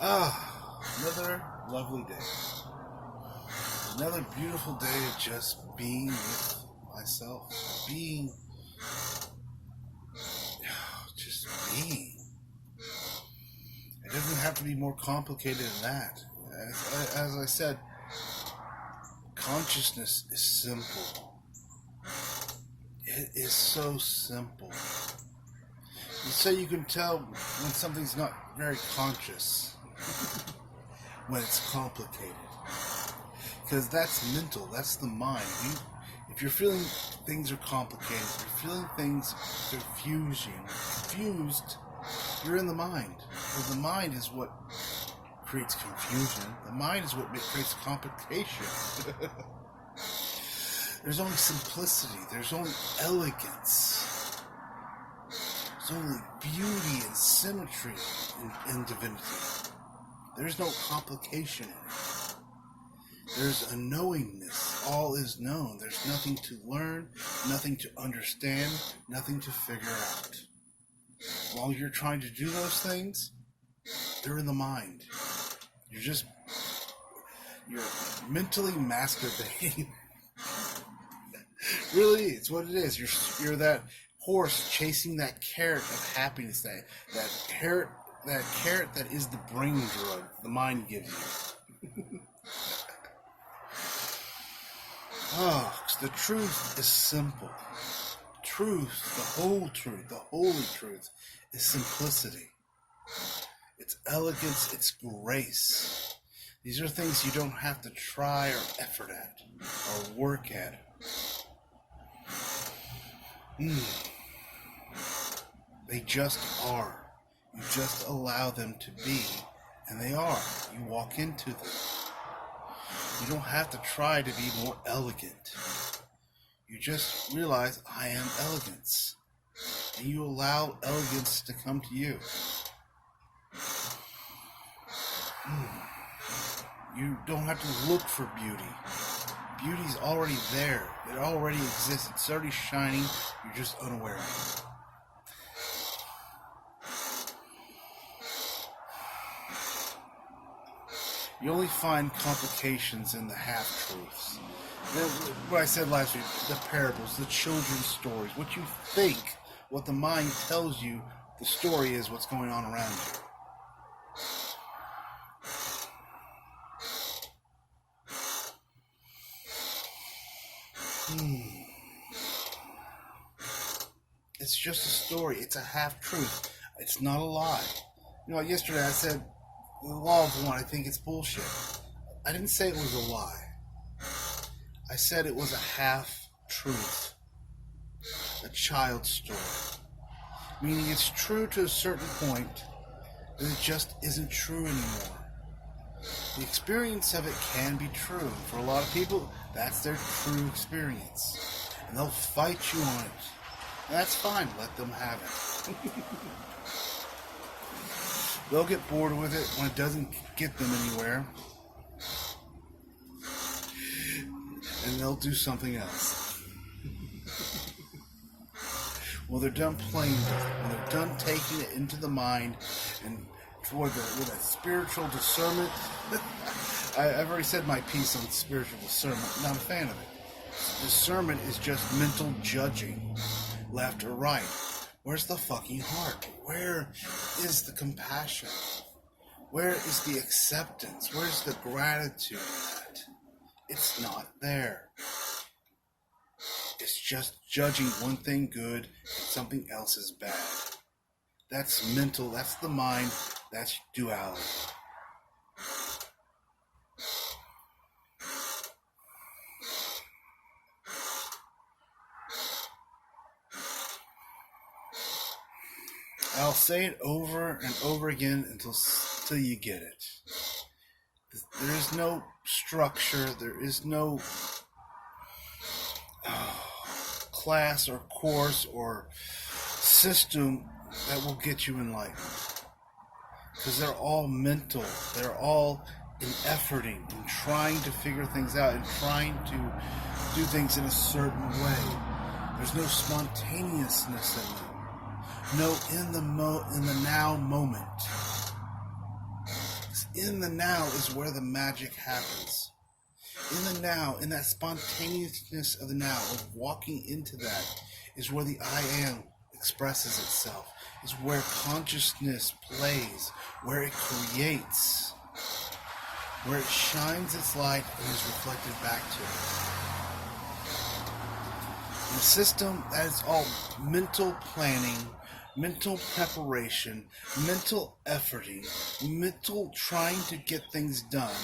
Another lovely day. Another beautiful day of just being with myself. Just being. It doesn't have to be more complicated than that. As I said, consciousness is simple. It is so simple. And so you can tell when something's not very conscious. When it's complicated, because that's mental, that's the mind. If you're feeling things are complicated, if you're feeling things confused, you're in the mind. Because the mind is what creates confusion. The mind is what creates complication. There's only simplicity. There's only elegance. There's only beauty and symmetry in divinity. There's no complication in it. There's a knowingness. All is known. There's nothing to learn, nothing to understand, nothing to figure out. While you're trying to do those things, they're in the mind. You're mentally masturbating. Really, it's what it is. You're that horse chasing that carrot of happiness, that carrot that is the brain drug the mind gives you. The truth is simple. Truth, the whole truth, the holy truth is simplicity. It's elegance, it's grace. These are things you don't have to try or effort at or work at. They just are. You just allow them to be, and they are. You walk into them. You don't have to try to be more elegant. You just realize, I am elegance. And you allow elegance to come to you. You don't have to look for beauty. Beauty's already there. It already exists. It's already shining. You're just unaware of it. You only find complications in the half-truths. What I said last week, the parables, the children's stories, what you think, what the mind tells you the story is, what's going on around you. It's just a story. It's a half-truth. It's not a lie. Yesterday I said, the law of one, I think it's bullshit. I didn't say it was a lie. I said it was a half-truth. A child's story. Meaning it's true to a certain point, but it just isn't true anymore. The experience of it can be true. For a lot of people, that's their true experience. And they'll fight you on it. And that's fine. Let them have it. They'll get bored with it when it doesn't get them anywhere. And they'll do something else. Well, they're done playing with it. When they're done taking it into the mind and with a spiritual discernment. I've already said my piece on spiritual discernment. I'm not a fan of it. Discernment is just mental judging, left or right. Where's the fucking heart? Where is the compassion? Where is the acceptance? Where's the gratitude at? It's not there. It's just judging one thing good and something else is bad. That's mental, that's the mind, that's duality. I'll say it over and over again until you get it. There is no structure, there is no class or course or system that will get you enlightened. Because they're all mental, they're all in efforting, in trying to figure things out, and trying to do things in a certain way. There's no spontaneousness in them. No in the now moment. in the now is where the magic happens. In the now, in that spontaneousness of the now, of walking into that, is where the I am expresses itself, is where consciousness plays, where it creates, where it shines its light and is reflected back to it. In a system that is all mental planning, mental preparation, mental efforting, mental trying to get things done,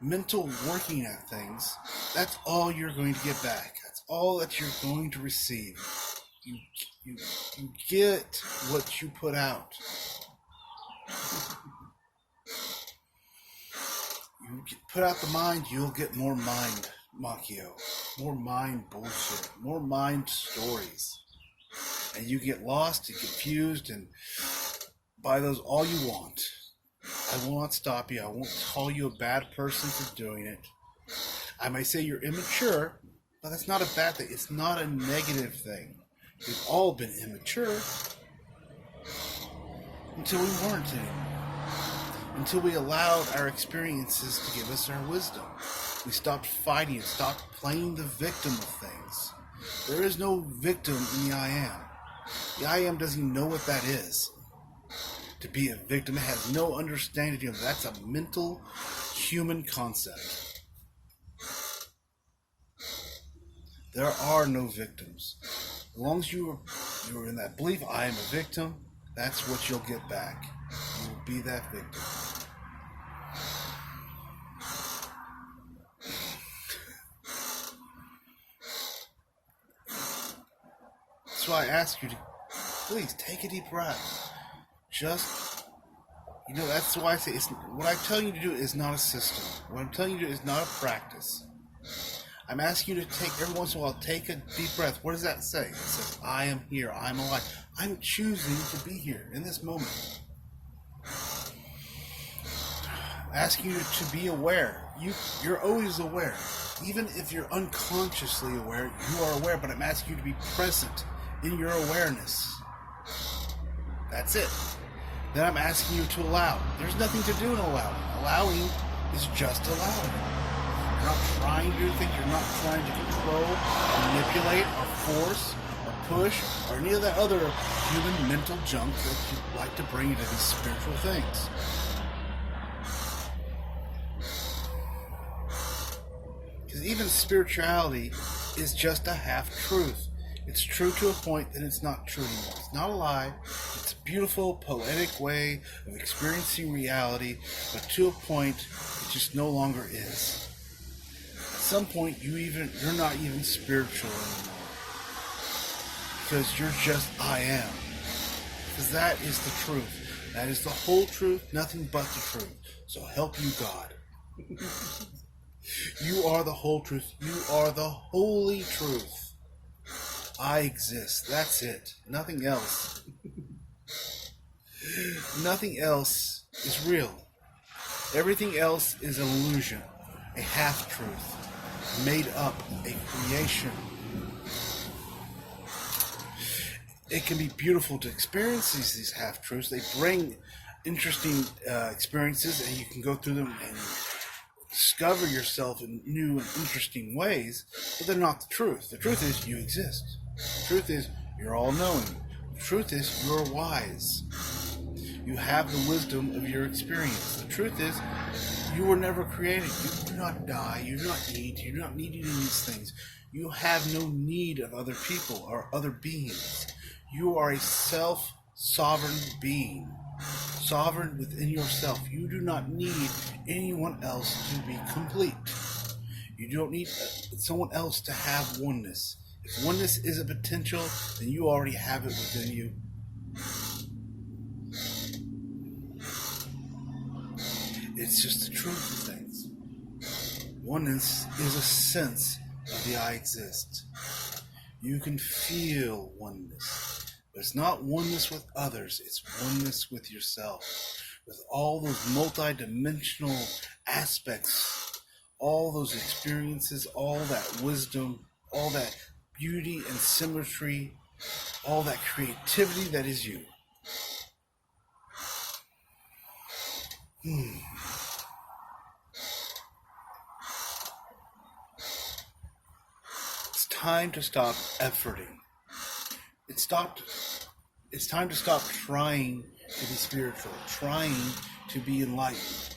mental working at things, that's all you're going to get back. That's all that you're going to receive. You get what you put out. You put out the mind, you'll get more mind, Makio. More mind bullshit. More mind stories. And you get lost and confused and by those all you want. I will not stop you. I won't call you a bad person for doing it. I may say you're immature, but that's not a bad thing. It's not a negative thing. We've all been immature until we weren't anymore. Until we allowed our experiences to give us our wisdom. We stopped fighting and stopped playing the victim of things. There is no victim in the I am. The I am doesn't even know what that is. To be a victim, it has no understanding of that's a mental, human concept. There are no victims. As long as you're in that belief, I am a victim, that's what you'll get back. You will be that victim. That's why I ask you to please take a deep breath. Just, that's why I say what I'm telling you to do is not a system. What I'm telling you to do is not a practice. I'm asking you to take, every once in a while, take a deep breath. What does that say? It says, I am here. I'm alive. I'm choosing to be here in this moment. I'm asking you to be aware. You're always aware. Even if you're unconsciously aware, you are aware, but I'm asking you to be present in your awareness. That's it. Then I'm asking you to allow. There's nothing to do in allowing. Allowing is just allowing. You're not trying to do things. You're not trying to control, manipulate, or force, or push, or any of that other human mental junk that you like to bring into these spiritual things. Because even spirituality is just a half-truth. It's true to a point that it's not true anymore. It's not a lie. It's a beautiful, poetic way of experiencing reality, but to a point, it just no longer is. At some point, you're not even spiritual anymore. Because you're just I am. Because that is the truth. That is the whole truth, nothing but the truth. So help you God. You are the whole truth. You are the holy truth. I exist. That's it. Nothing else. Nothing else is real. Everything else is an illusion, a half-truth, made up, a creation. It can be beautiful to experience these half-truths. They bring interesting experiences, and you can go through them and discover yourself in new and interesting ways, but they're not the truth. The truth is you exist. The truth is you're all-knowing. The truth is you're wise. You have the wisdom of your experience. The truth is you were never created. You do not die. You do not eat. You do not need any of these things. You have no need of other people or other beings. You are a self-sovereign being. Sovereign within yourself. You do not need anyone else to be complete. You don't need someone else to have oneness. If oneness is a potential, then you already have it within you. It's just the truth of things. Oneness is a sense of the I exist. You can feel oneness. But it's not oneness with others. It's oneness with yourself. With all those multi-dimensional aspects, all those experiences, all that wisdom, all that beauty and symmetry, all that creativity that is you. time to stop efforting. It's time to stop trying to be spiritual, trying to be enlightened.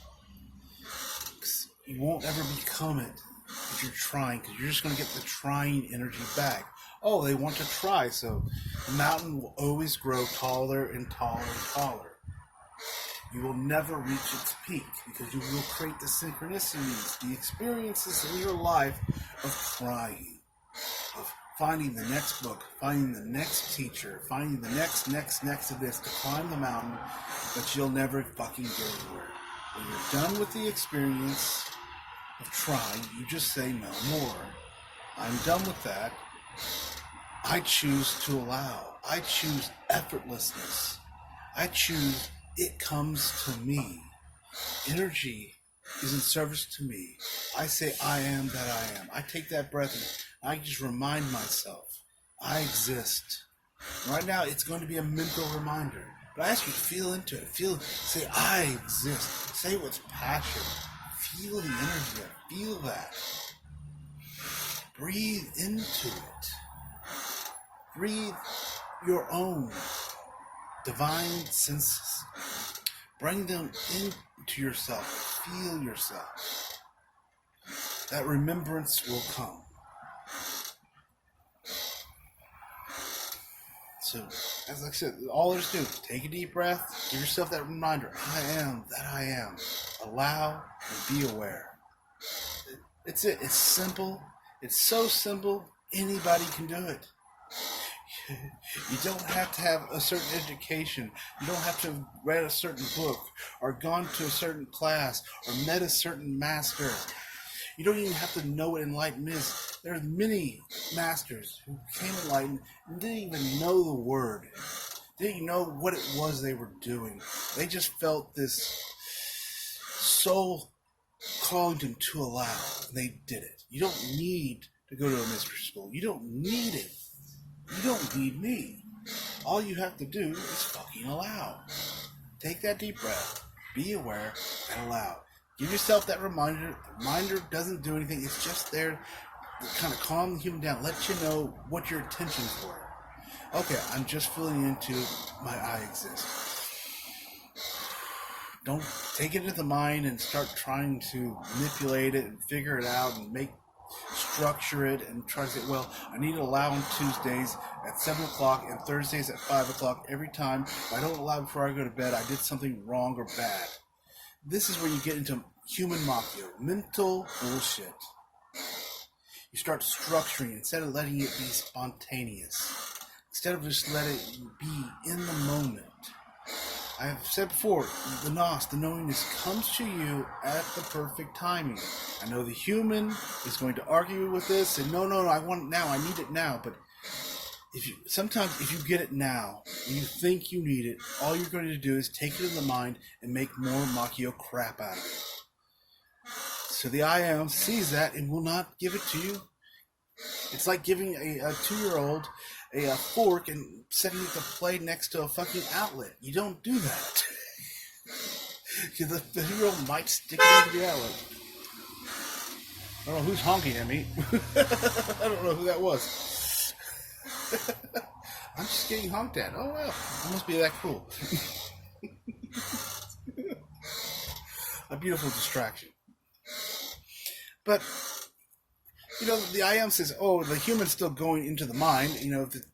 You won't ever become it if you're trying, because you're just going to get the trying energy back. Oh, they want to try, so the mountain will always grow taller and taller and taller. You will never reach its peak because you will create the synchronicities, the experiences in your life of trying, of finding the next book, finding the next teacher, finding the next of this to climb the mountain, but you'll never fucking get anywhere. When you're done with the experience of trying, you just say no more. I'm done with that. I choose to allow. I choose effortlessness. I choose it comes to me. Energy is in service to me. I say I am that I am. I take that breath and I just remind myself I exist. Right now it's going to be a mental reminder. But I ask you to feel into it. Say I exist. Say what's passion. Feel the energy. Feel that. Breathe into it. Breathe your own divine senses. Bring them into yourself. Feel yourself. That remembrance will come. So, as I said, all there's to do, take a deep breath, give yourself that reminder, I am that I am. Allow and be aware. It's it. It's simple. It's so simple, anybody can do it. You don't have to have a certain education. You don't have to have read a certain book or gone to a certain class or met a certain master. You don't even have to know what enlightenment is. There are many masters who became enlightened and didn't even know the word. Didn't even know what it was they were doing. They just felt this soul calling them to allow, and they did it. You don't need to go to a mystery school. You don't need it. You don't need me. All you have to do is fucking allow. Take that deep breath. Be aware and allow. Give yourself that reminder. The reminder doesn't do anything. It's just there to kind of calm the human down. Let you know what your intentions were. Okay, I'm just feeling into my I exist. Don't take it into the mind and start trying to manipulate it and figure it out and structure it and try to say, well, I need to allow on Tuesdays at 7 o'clock and Thursdays at 5 o'clock every time. If I don't allow before I go to bed, I did something wrong or bad. This is where you get into human machio, mental bullshit. You start structuring instead of letting it be spontaneous. Instead of just letting it be in the moment. I have said before, the nos, the knowingness, comes to you at the perfect timing. I know the human is going to argue with this and no, I want it now, I need it now. But sometimes if you get it now, and you think you need it, all you're going to do is take it in the mind and make more machio crap out of it. So the I am sees that and will not give it to you. It's like giving a 2-year-old a fork and setting it to play next to a fucking outlet. You don't do that. The 2-year-old might stick it into the outlet. I don't know who's honking at me. I don't know who that was. I'm just getting honked at. Oh well, I must be that cool. A beautiful distraction. But the I am says, oh, the human's still going into the mind. It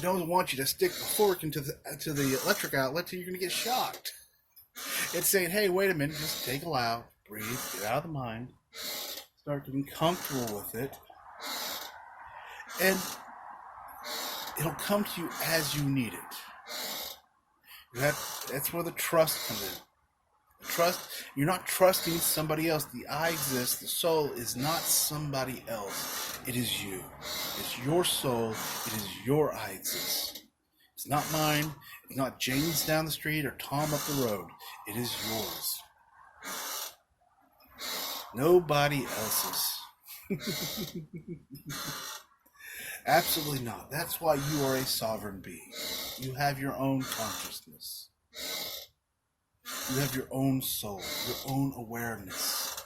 don't want you to stick a fork into the electric outlet, you're going to get shocked. It's saying, hey, wait a minute, just take a allow, breathe, get out of the mind, start getting comfortable with it, and it'll come to you as you need it. That's where the trust comes in. Trust, you're not trusting somebody else. The I exist, the soul is not somebody else. It is you. It's your soul. It is your I exist. It's not mine. It's not James down the street or Tom up the road. It is yours. Nobody else's. Absolutely not. That's why you are a sovereign being. You have your own consciousness. You have your own soul, your own awareness.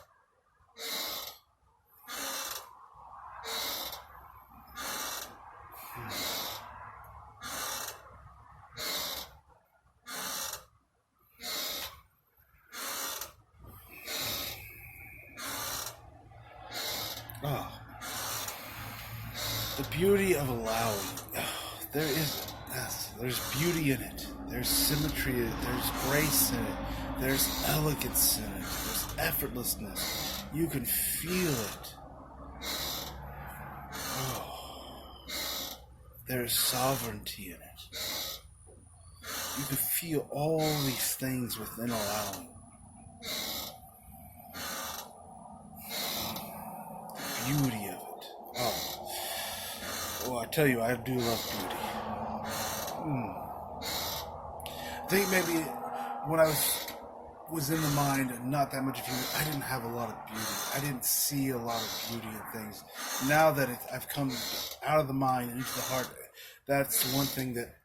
Oh, the beauty of allowing. Oh, there's beauty in it. There's symmetry in it. There's grace in it. There's elegance in it. There's effortlessness. You can feel it. Oh, there's sovereignty in it. You can feel all these things within allowing. Beauty of it. Oh, I tell you, I do love beauty. I think maybe when I was in the mind and not that much beauty, I didn't have a lot of beauty. I didn't see a lot of beauty in things. Now that I've come out of the mind and into the heart, that's one thing that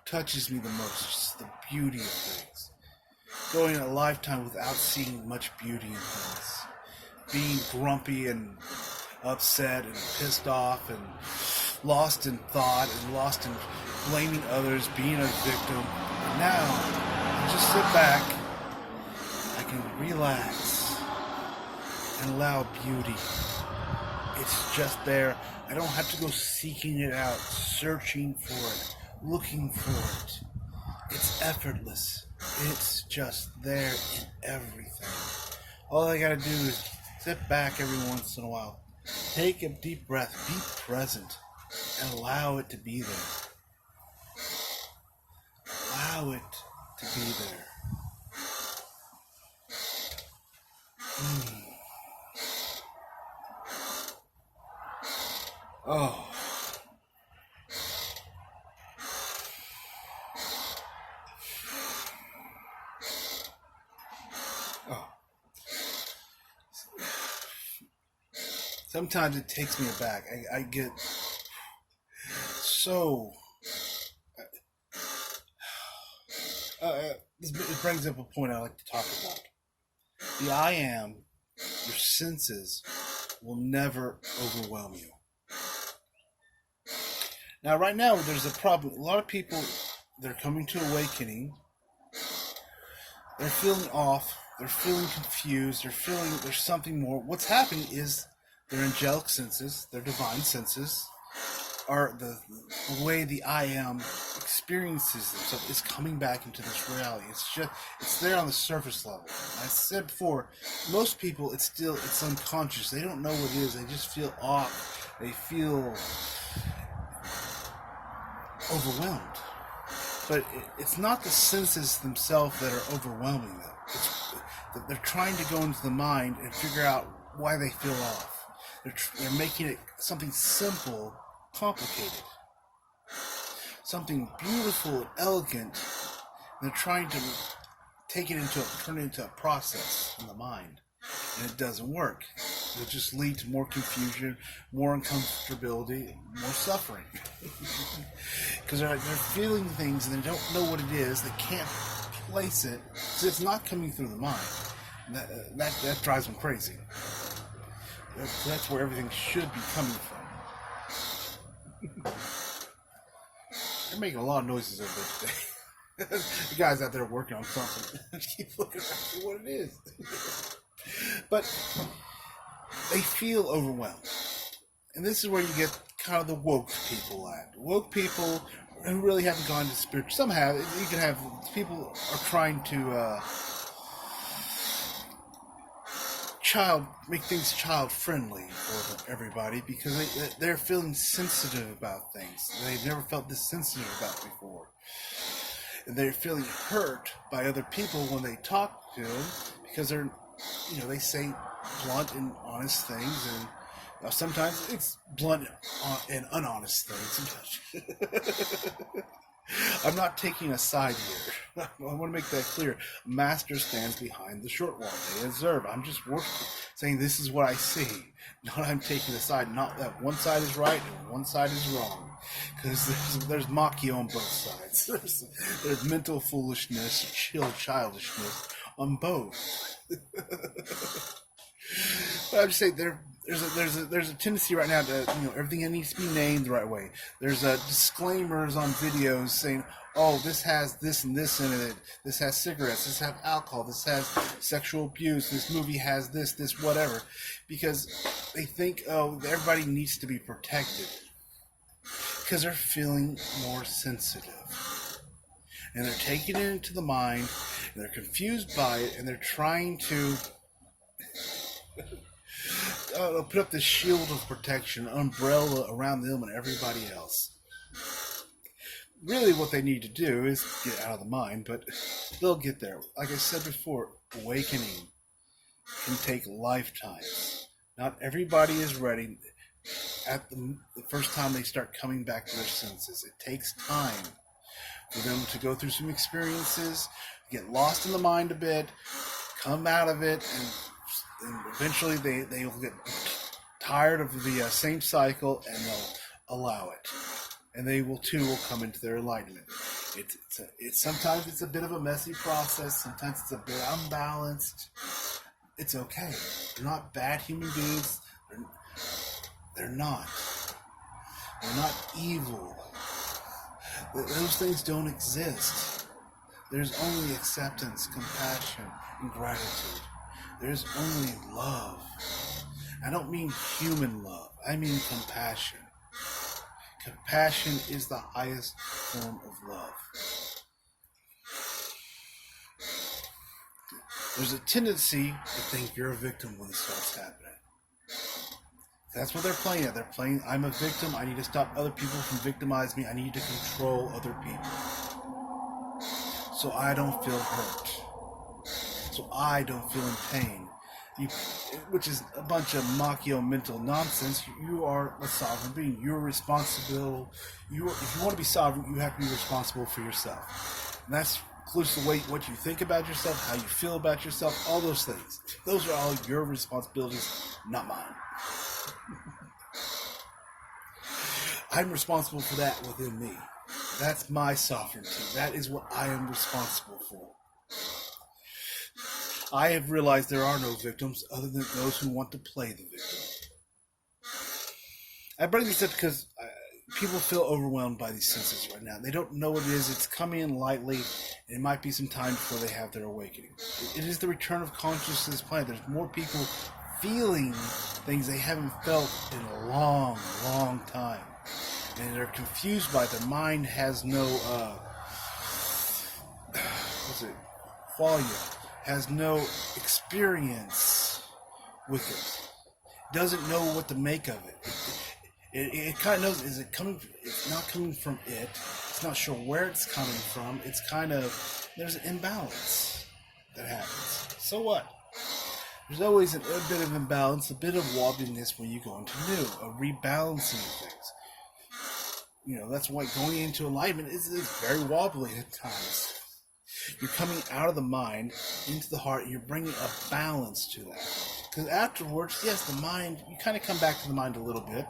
touches me the most. Just the beauty of things. Going a lifetime without seeing much beauty in things. Being grumpy and upset and pissed off and lost in thought and lost in blaming others, being a victim. And now, I just sit back, I can relax and allow beauty. It's just there. I don't have to go seeking it out, searching for it, looking for it. It's effortless. It's just there in everything. All I gotta do is sit back every once in a while, take a deep breath, be present, and allow it to be there. Allow it to be there. Oh. Oh. Sometimes it takes me aback. I get so. It brings up a point I like to talk about. The I am, your senses, will never overwhelm you. Now, right now, there's a problem. A lot of people, they're coming to awakening. They're feeling off. They're feeling confused. They're feeling there's something more. What's happening is their angelic senses, their divine senses, are the way the I am experiences themselves is coming back into this reality. It's there on the surface level. And I said before, most people it's unconscious. They don't know what it is. They just feel off. They feel overwhelmed. But it's not the senses themselves that are overwhelming them. It's that they're trying to go into the mind and figure out why they feel off. They're making it something simple complicated. Something beautiful and elegant. And they're trying to turn it into a process in the mind. And it doesn't work. It'll just lead to more confusion, more uncomfortability, more suffering. Because they're feeling things and they don't know what it is. They can't place it. So it's not coming through the mind. That drives them crazy. That's where everything should be coming from. They're making a lot of noises over there today. The guy's out there working on something. I keep looking at what it is. But they feel overwhelmed. And this is where you get kind of the woke people at. Woke people who really haven't gone to spiritual. Some have. You can have people are trying to make things child friendly for everybody because they're feeling sensitive about things they've never felt this sensitive about before. And they're feeling hurt by other people when they talk to them because they say blunt and honest things, and sometimes it's blunt and unhonest things. I'm not taking a side here. I want to make that clear. Master stands behind the short wall. They observe. I'm just saying this is what I see. Not I'm taking a side. Not that one side is right and one side is wrong. Because there's Maki on both sides. There's mental foolishness, childishness on both. But I'm just saying there's a tendency right now to, everything needs to be named the right way. There's disclaimers on videos saying, oh, this has this and this in it. This has cigarettes. This has alcohol. This has sexual abuse. This movie has this, whatever, because they think, oh, everybody needs to be protected because they're feeling more sensitive, and they're taking it into the mind, and they're confused by it, and they're trying to put up this shield of protection, umbrella around them and everybody else. Really what they need to do is get out of the mind, but they'll get there. Like I said before, awakening can take lifetimes. Not everybody is ready at the first time they start coming back to their senses. It takes time for them to go through some experiences, get lost in the mind a bit, come out of it, and eventually they will get tired of the same cycle, and they'll allow it. And they will come into their enlightenment. It's sometimes it's a bit of a messy process. Sometimes it's a bit unbalanced. It's okay. They're not bad human beings. They're not. They're not evil. Those things don't exist. There's only acceptance, compassion, and gratitude. There's only love. I don't mean human love. I mean compassion. Compassion is the highest form of love. There's a tendency to think you're a victim when this starts happening. That's what they're playing at. They're playing, I'm a victim. I need to stop other people from victimizing me. I need to control other people, so I don't feel hurt, so I don't feel in pain. Which is a bunch of Machio mental nonsense. You are a sovereign being. You're responsible. If you want to be sovereign, you have to be responsible for yourself. And that's includes the way what you think about yourself, how you feel about yourself, all those things. Those are all your responsibilities, not mine. I'm responsible for that within me. That's my sovereignty. That is what I am responsible for. I have realized there are no victims other than those who want to play the victim. I bring this up because people feel overwhelmed by these senses right now. They don't know what it is. It's coming in lightly, and it might be some time before they have their awakening. It is the return of consciousness to this planet. There's more people feeling things they haven't felt in a long, long time. And they're confused by it. Their mind has no, qualia. Has no experience with it. Doesn't know what to make of it. It kind of knows, is it coming, it's not coming from it. It's not sure where it's coming from. It's kind of, there's an imbalance that happens. So what? There's always a bit of imbalance, a bit of wobbliness when you go into new, a rebalancing of things. That's why going into enlightenment is very wobbly at times. You're coming out of the mind into the heart, and you're bringing a balance to that. Because afterwards, yes, the mind, you kind of come back to the mind a little bit.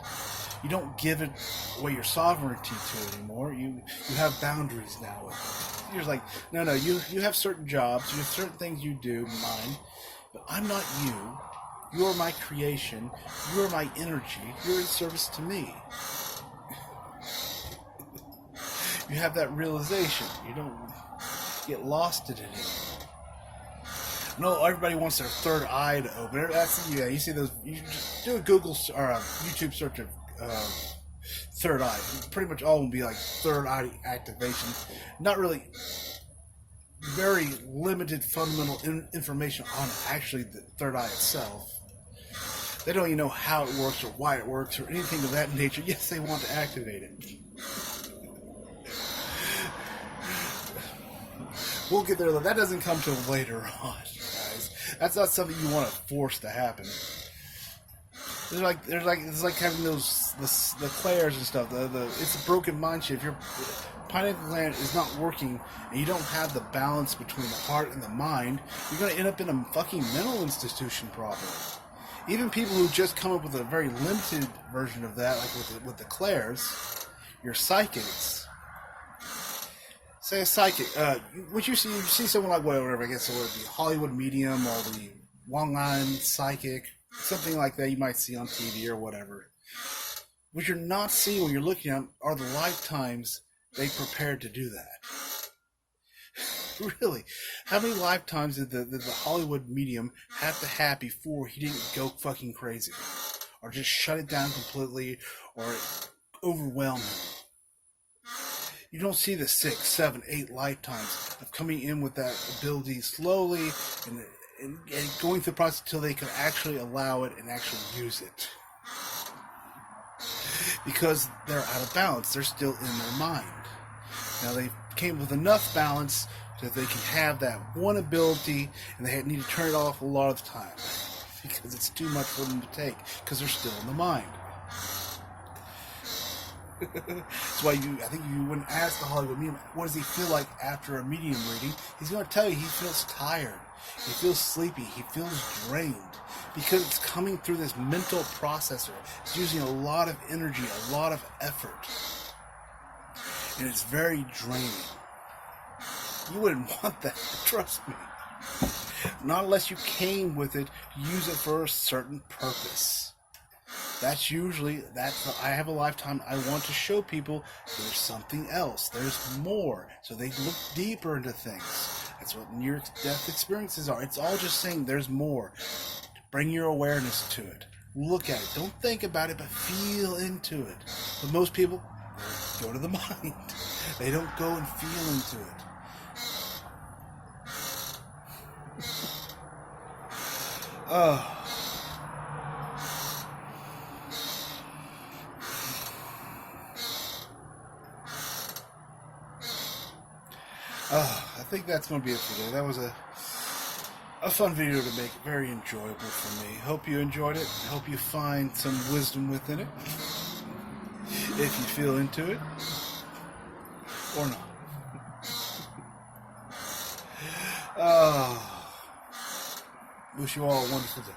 You don't give it away your sovereignty to it anymore. You have boundaries now with it. You're like, no, you have certain jobs, you have certain things you do, mind, but I'm not you. You're my creation. You're my energy. You're in service to me. You have that realization. You don't get lost in it anymore. No, everybody wants their third eye to open. You see those. You just do a Google or a YouTube search of third eye. Pretty much all will be like third eye activation. Not really. Very limited fundamental information on actually the third eye itself. They don't even know how it works or why it works or anything of that nature. Yes, they want to activate it. We'll get there though. That doesn't come till later on, guys. That's not something you want to force to happen. It's like having the clairs and stuff. It's a broken mind shift. If your pineal gland is not working and you don't have the balance between the heart and the mind, you're going to end up in a fucking mental institution probably. Even people who just come up with a very limited version of that, like with the clairs, your psychics. Say a psychic. What you see someone like whatever, I guess it would be Hollywood medium or the Wang An psychic, something like that you might see on TV or whatever. What you're not seeing when you're looking at them are the lifetimes they prepared to do that. Really, how many lifetimes did the Hollywood medium have to have before he didn't go fucking crazy? Or just shut it down completely, or overwhelm him? You don't see the 6, 7, 8 lifetimes of coming in with that ability slowly and going through the process until they can actually allow it and actually use it. Because they're out of balance. They're still in their mind. Now they came with enough balance that they can have that one ability, and they need to turn it off a lot of the time because it's too much for them to take because they're still in the mind. That's why I think you wouldn't ask the Hollywood medium, what does he feel like after a medium reading? He's going to tell you he feels tired, he feels sleepy, he feels drained, because it's coming through this mental processor. It's using a lot of energy, a lot of effort, and it's very draining. You wouldn't want that, trust me. Not unless you came with it to use it for a certain purpose. I have a lifetime. I want to show people there's something else. There's more. So they look deeper into things. That's what near-death experiences are. It's all just saying there's more. Bring your awareness to it. Look at it. Don't think about it, but feel into it. But most people go to the mind. They don't go and feel into it. Oh. I think that's going to be it for today. That was a fun video to make, very enjoyable for me. Hope you enjoyed it. Hope you find some wisdom within it, if you feel into it, or not. Wish you all a wonderful day.